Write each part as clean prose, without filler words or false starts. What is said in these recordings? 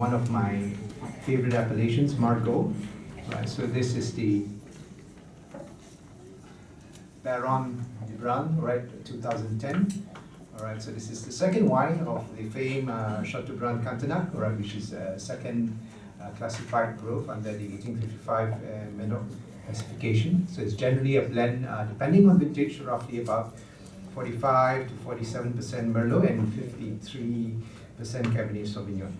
One of my favorite appellations, Margaux. Right, so this is the Baron de Brun, right, 2010. All right, so this is the second wine of the famed Chateaubriand Cantenac, right, which is second classified growth under the 1855 Merlot classification. So it's generally a blend, depending on vintage, roughly about 45 to 47% Merlot and 53% Cabernet Sauvignon.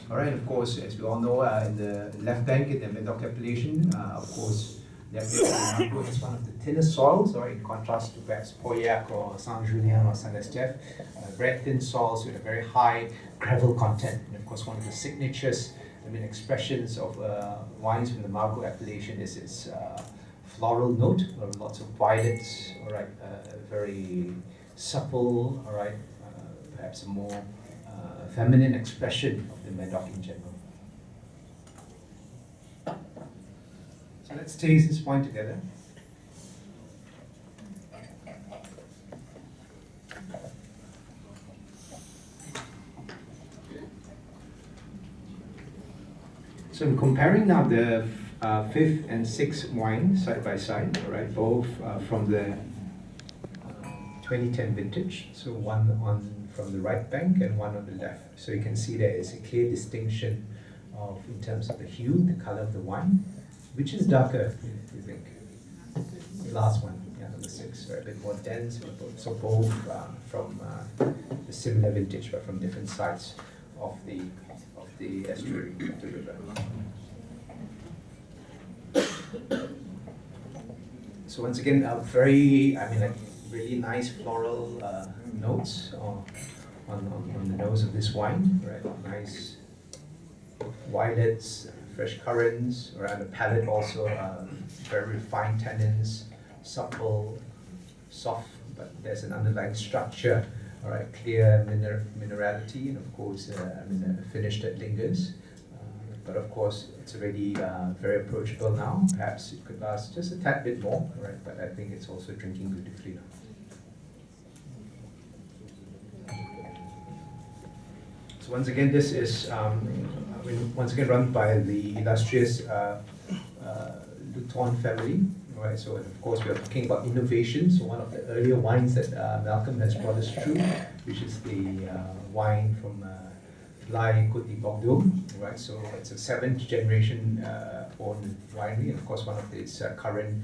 All right, of course, as we all know, in the left bank in the Medoc appellation, of course, the appellation of Margaux is one of the thinner soils, or in contrast to perhaps Pauillac or Saint-Julien or Saint-Estèphe, very thin soils with a very high gravel content. And of course, one of the signatures, expressions of wines from the Margaux appellation is its floral note, or lots of violets, all right, very supple, all right, perhaps a more feminine expression of the Medoc in general. So let's taste this wine together. So I'm comparing now the fifth and sixth wine side by side, all right, both from the 2010 vintage. So one from the right bank and one on the left. So you can see there is a clear distinction of, in terms of the hue, the color of the wine, which is darker, you think. The last one, yeah, number 6, right, a bit more dense. So both from the similar vintage, but from different sides of the estuary of the river. So once again, very, really nice floral notes on the nose of this wine, right? Nice violets, fresh currants, around the palate also, very refined tannins, supple, soft, but there's an underlying structure, all right, clear minerality, and of course, a finish that lingers. But of course, it's already very approachable now. Perhaps it could last just a tad bit more, right? But I think it's also drinking beautifully now. So once again, this is once again run by the illustrious Luton family, right? So of course, we are talking about innovation. So one of the earlier wines that Malcolm has brought us through, which is the wine from Côte de Bordeaux, right? So it's a 7th generation owned winery, and of course one of its current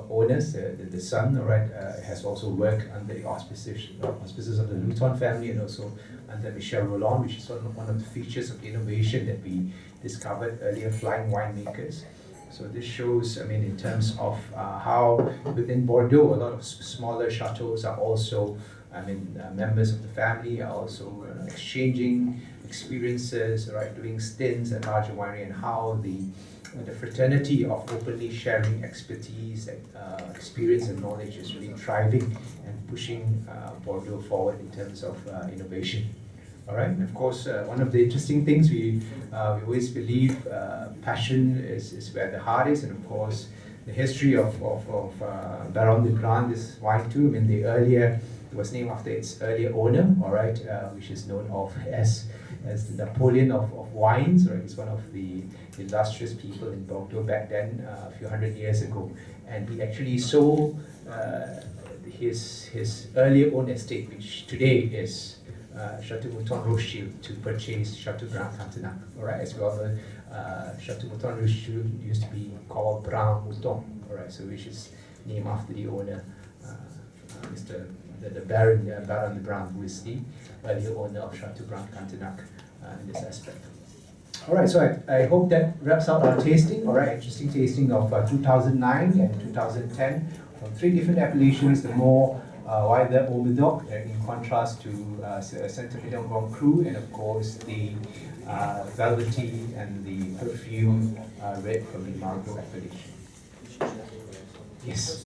owners, the son, right, has also worked under the auspices of the Luton family, and also under Michel Rolland, which is one of the features of innovation that we discovered earlier, flying winemakers. So this shows, in terms of how within Bordeaux, a lot of smaller chateaus are also, members of the family are also exchanging experiences, right, doing stints at larger winery, and how the fraternity of openly sharing expertise, experience and knowledge is really thriving and pushing Bordeaux forward in terms of innovation. All right, and of course, one of the interesting things we always believe, passion is where the heart is, and of course, the history of Baron de Brun, this wine too. It was named after its earlier owner, all right, which is known of as the Napoleon of wines, right? He's one of the illustrious people in Bordeaux back then, a few hundred years ago, and he actually sold his earlier owned estate, which today is Chateau Mouton Rothschild, to purchase Chateaubriand Cantenac. All right, as well, Chateau Mouton Rothschild used to be called Brun Mouton, all right, so which is named after the owner, the Baron de Brun, who is the earlier owner of Chateaubriand Cantenac in this aspect. All right, so I hope that wraps up our tasting. All right, interesting tasting of 2009 and 2010 from 3 different appellations. The more wider Haut Medoc, in contrast to Saint-Émilion Grand Cru, and of course the velvety and the perfume red from the Margaux appellation. Yes.